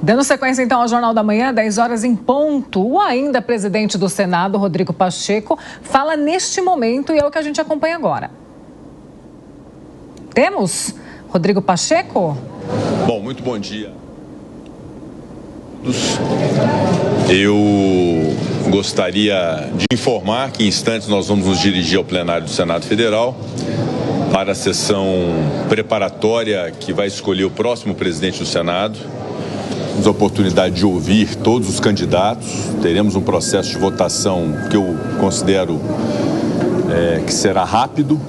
Dando sequência, então, ao Jornal da Manhã, 10 horas em ponto. O ainda presidente do Senado, Rodrigo Pacheco, fala neste momento e é o que a gente acompanha agora. Temos Rodrigo Pacheco? Bom, muito bom dia. Eu gostaria de informar que em instantes nós vamos nos dirigir ao plenário do Senado Federal para a sessão preparatória que vai escolher o próximo presidente do Senado. Temos a oportunidade de ouvir todos os candidatos, teremos um processo de votação que eu considero que será rápido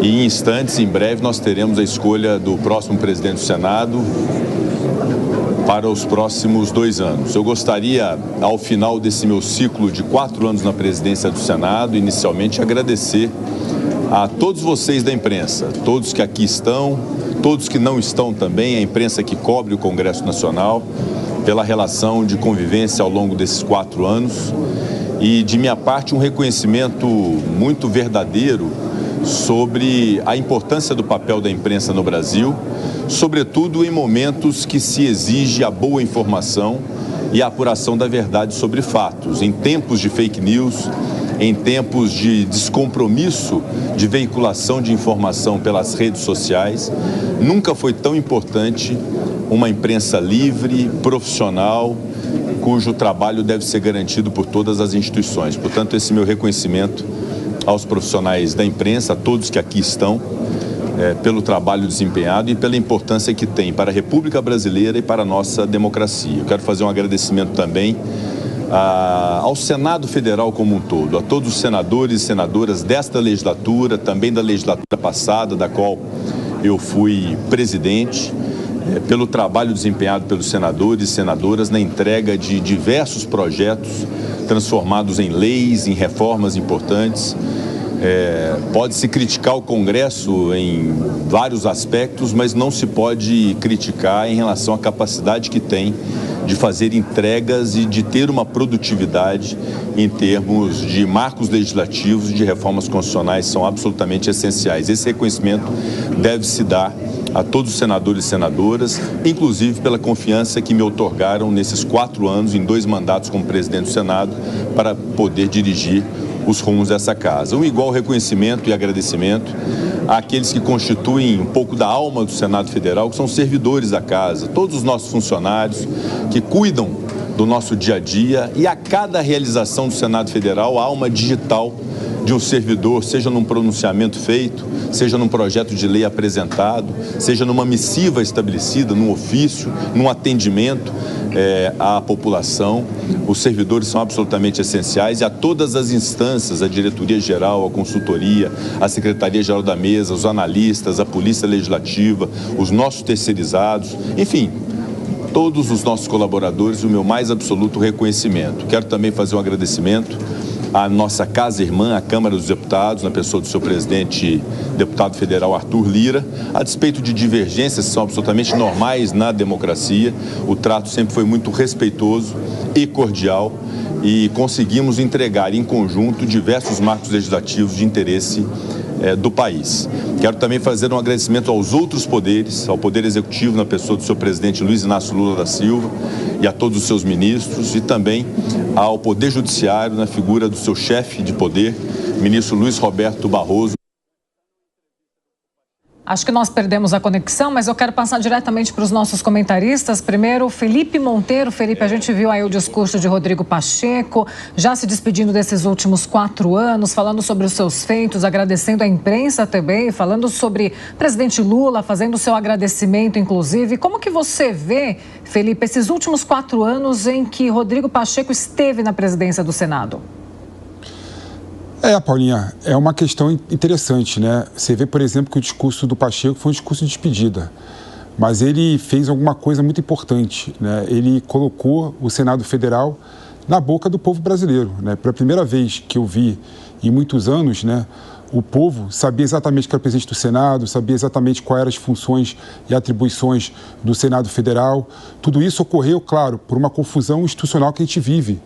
e em instantes, em breve, nós teremos a escolha do próximo presidente do Senado para os próximos 2 anos. Eu gostaria, ao final desse meu ciclo de 4 anos na presidência do Senado, inicialmente agradecer a todos vocês da imprensa, todos que aqui estão, todos que não estão também, a imprensa que cobre o Congresso Nacional, pela relação de convivência ao longo desses 4 anos e, de minha parte, um reconhecimento muito verdadeiro sobre a importância do papel da imprensa no Brasil, sobretudo em momentos que se exige a boa informação e a apuração da verdade sobre fatos, em tempos de fake news, em tempos de descompromisso de veiculação de informação pelas redes sociais. Nunca foi tão importante uma imprensa livre, profissional, cujo trabalho deve ser garantido por todas as instituições. Portanto, esse meu reconhecimento aos profissionais da imprensa, a todos que aqui estão, pelo trabalho desempenhado e pela importância que tem para a República Brasileira e para a nossa democracia. Eu quero fazer um agradecimento também ao Senado Federal como um todo, a todos os senadores e senadoras desta legislatura, também da legislatura passada, da qual eu fui presidente, pelo trabalho desempenhado pelos senadores e senadoras na entrega de diversos projetos transformados em leis, em reformas importantes. Pode-se criticar o Congresso em vários aspectos, mas não se pode criticar em relação à capacidade que tem de fazer entregas e de ter uma produtividade em termos de marcos legislativos e de reformas constitucionais são absolutamente essenciais. Esse reconhecimento deve se dar a todos os senadores e senadoras, inclusive pela confiança que me outorgaram nesses 4 anos, em 2 mandatos como presidente do Senado, para poder dirigir os rumos dessa casa. Um igual reconhecimento e agradecimento àqueles que constituem um pouco da alma do Senado Federal, que são servidores da casa, todos os nossos funcionários que cuidam do nosso dia a dia, e a cada realização do Senado Federal há uma digital de um servidor, seja num pronunciamento feito, seja num projeto de lei apresentado, seja numa missiva estabelecida, num ofício, num atendimento à população. Os servidores são absolutamente essenciais e a todas as instâncias, a diretoria geral, a consultoria, a secretaria-geral da mesa, os analistas, a polícia legislativa, os nossos terceirizados, enfim, todos os nossos colaboradores, o meu mais absoluto reconhecimento. Quero também fazer um agradecimento à nossa casa-irmã, a Câmara dos Deputados, na pessoa do seu presidente, deputado federal Arthur Lira. A despeito de divergências que são absolutamente normais na democracia, o trato sempre foi muito respeitoso e cordial e conseguimos entregar em conjunto diversos marcos legislativos de interesse do país. Quero também fazer um agradecimento aos outros poderes, ao Poder Executivo, na pessoa do seu presidente Luiz Inácio Lula da Silva e a todos os seus ministros, e também ao Poder Judiciário, na figura do seu chefe de poder, ministro Luiz Roberto Barroso. Acho que nós perdemos a conexão, mas eu quero passar diretamente para os nossos comentaristas. Primeiro, Felipe Monteiro. Felipe, a gente viu aí o discurso de Rodrigo Pacheco, já se despedindo desses últimos 4 anos, falando sobre os seus feitos, agradecendo a imprensa também, falando sobre o presidente Lula, fazendo o seu agradecimento, inclusive. Como que você vê, Felipe, esses últimos 4 anos em que Rodrigo Pacheco esteve na presidência do Senado? Paulinha, é uma questão interessante, né? Você vê, por exemplo, que o discurso do Pacheco foi um discurso de despedida, mas ele fez alguma coisa muito importante, né? Ele colocou o Senado Federal na boca do povo brasileiro, né? Pela primeira vez que eu vi em muitos anos, né? O povo sabia exatamente quem era o presidente do Senado, sabia exatamente quais eram as funções e atribuições do Senado Federal. Tudo isso ocorreu, claro, por uma confusão institucional que a gente vive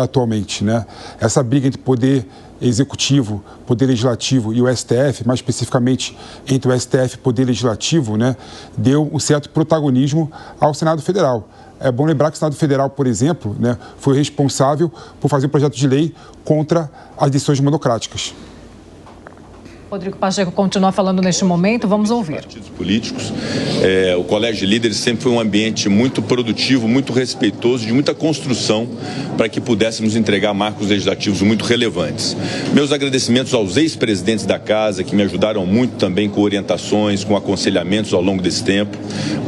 atualmente, né? Essa briga entre poder executivo, poder legislativo e o STF, mais especificamente entre o STF e o poder legislativo, né, deu um certo protagonismo ao Senado Federal. é bom lembrar que o Senado Federal, por exemplo, né, foi responsável por fazer um projeto de lei contra as decisões monocráticas. Rodrigo Pacheco continua falando neste momento, vamos ouvir. Partidos políticos, o Colégio de Líderes sempre foi um ambiente muito produtivo, muito respeitoso, de muita construção para que pudéssemos entregar marcos legislativos muito relevantes. Meus agradecimentos aos ex-presidentes da Casa, que me ajudaram muito também com orientações, com aconselhamentos ao longo desse tempo.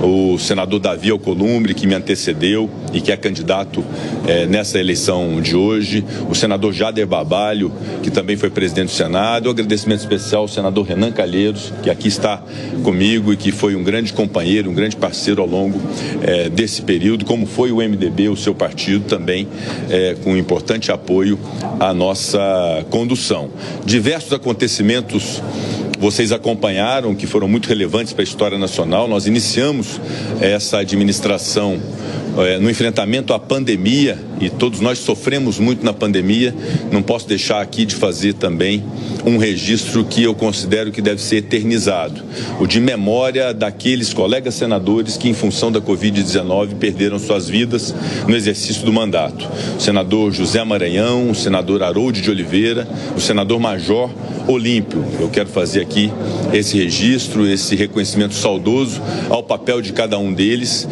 O senador Davi Alcolumbre, que me antecedeu e que é candidato nessa eleição de hoje. O senador Jader Barbalho, que também foi presidente do Senado. Um agradecimento especial ao senador Renan Calheiros, que aqui está comigo e que foi um grande companheiro, um grande parceiro ao longo desse período, como foi o MDB, o seu partido também, com importante apoio à nossa condução. Diversos acontecimentos vocês acompanharam, que foram muito relevantes para a história nacional. Nós iniciamos essa administração no enfrentamento à pandemia, e todos nós sofremos muito na pandemia. Não posso deixar aqui de fazer também um registro que eu considero que deve ser eternizado, o de memória daqueles colegas senadores que, em função da Covid-19, perderam suas vidas no exercício do mandato. O senador José Maranhão, o senador Harold de Oliveira, o senador Major Olímpio. Eu quero fazer aqui esse registro, esse reconhecimento saudoso ao papel de cada um deles,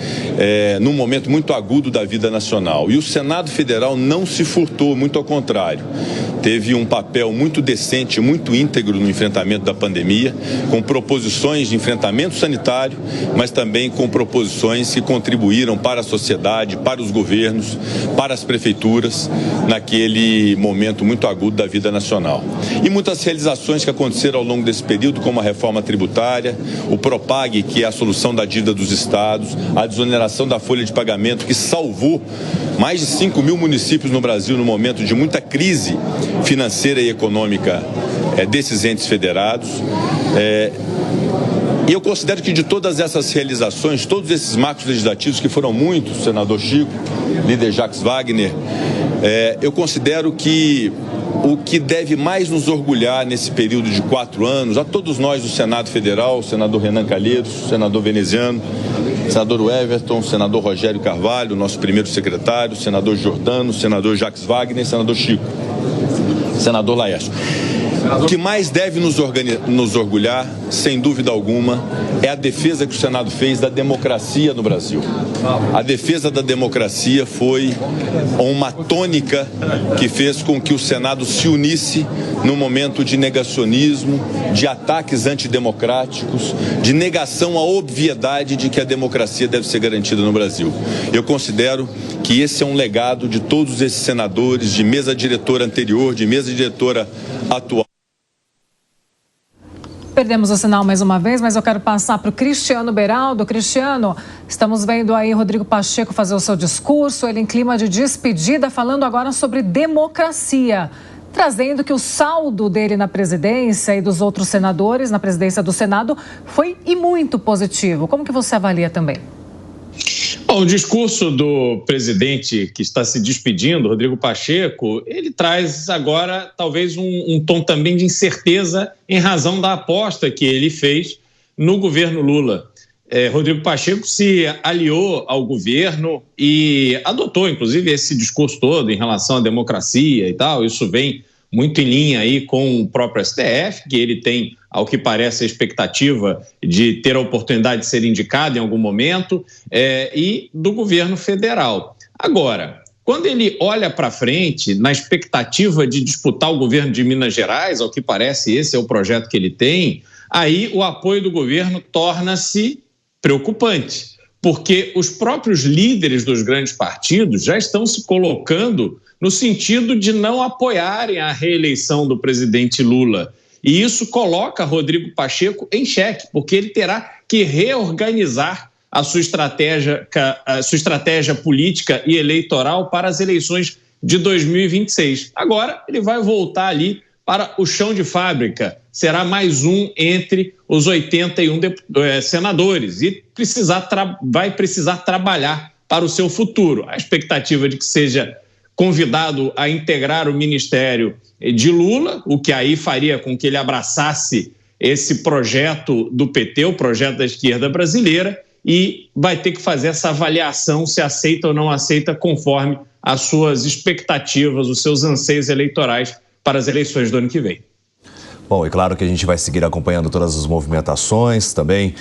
num momento muito agudo da vida nacional. E o Senado Federal não se furtou, muito ao contrário. Teve um papel muito decente, muito íntegro no enfrentamento da pandemia, com proposições de enfrentamento sanitário, mas também com proposições que contribuíram para a sociedade, para os governos, para as prefeituras, naquele momento muito agudo da vida nacional. E muitas realizações que aconteceram ao longo desse período, como a reforma tributária, o Propag, que é a solução da dívida dos estados, a desoneração da folha de pagamento, que salvou mais de 5 mil municípios no Brasil no momento de muita crise financeira e econômica desses entes federados. E eu considero que de todas essas realizações, todos esses marcos legislativos, que foram muitos, senador Chico, líder Jacques Wagner, eu considero que o que deve mais nos orgulhar nesse período de 4 anos, a todos nós do Senado Federal, o senador Renan Calheiros, o senador Veneziano, o senador Everton, o senador Rogério Carvalho, nosso primeiro secretário, o senador Jordano, o senador Jacques Wagner, o senador Chico, o senador Laércio. O que mais deve nos orgulhar, sem dúvida alguma, é a defesa que o Senado fez da democracia no Brasil. A defesa da democracia foi uma tônica que fez com que o Senado se unisse num momento de negacionismo, de ataques antidemocráticos, de negação à obviedade de que a democracia deve ser garantida no Brasil. Eu considero que esse é um legado de todos esses senadores, de mesa diretora anterior, de mesa diretora atual. Perdemos o sinal mais uma vez, mas eu quero passar para o Cristiano Beraldo. Cristiano, estamos vendo aí Rodrigo Pacheco fazer o seu discurso, ele em clima de despedida, falando agora sobre democracia, trazendo que o saldo dele na presidência e dos outros senadores na presidência do Senado foi e muito positivo. Como que você avalia também? Bom, o discurso do presidente que está se despedindo, Rodrigo Pacheco, ele traz agora talvez um tom também de incerteza em razão da aposta que ele fez no governo Lula. Rodrigo Pacheco se aliou ao governo e adotou, inclusive, esse discurso todo em relação à democracia e tal. Isso vem muito em linha aí com o próprio STF, que ele tem, ao que parece, a expectativa de ter a oportunidade de ser indicado em algum momento, e do governo federal. Agora, quando ele olha para frente, na expectativa de disputar o governo de Minas Gerais, ao que parece esse é o projeto que ele tem, aí o apoio do governo torna-se preocupante, porque os próprios líderes dos grandes partidos já estão se colocando no sentido de não apoiarem a reeleição do presidente Lula. E isso coloca Rodrigo Pacheco em xeque, porque ele terá que reorganizar a sua estratégia política e eleitoral para as eleições de 2026. Agora, ele vai voltar ali para o chão de fábrica. Será mais um entre os 81 senadores e vai precisar trabalhar para o seu futuro. A expectativa de que seja convidado a integrar o ministério de Lula, o que aí faria com que ele abraçasse esse projeto do PT, o projeto da esquerda brasileira, e vai ter que fazer essa avaliação se aceita ou não aceita conforme as suas expectativas, os seus anseios eleitorais para as eleições do ano que vem. Bom, e claro que a gente vai seguir acompanhando todas as movimentações também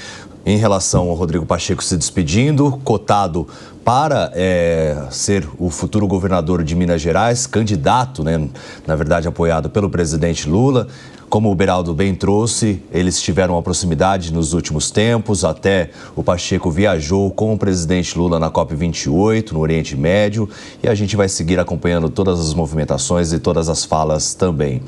em relação ao Rodrigo Pacheco se despedindo, cotado para ser o futuro governador de Minas Gerais, candidato, né, na verdade apoiado pelo presidente Lula. Como o Beraldo bem trouxe, eles tiveram uma proximidade nos últimos tempos, até o Pacheco viajou com o presidente Lula na COP28, no Oriente Médio, e a gente vai seguir acompanhando todas as movimentações e todas as falas também.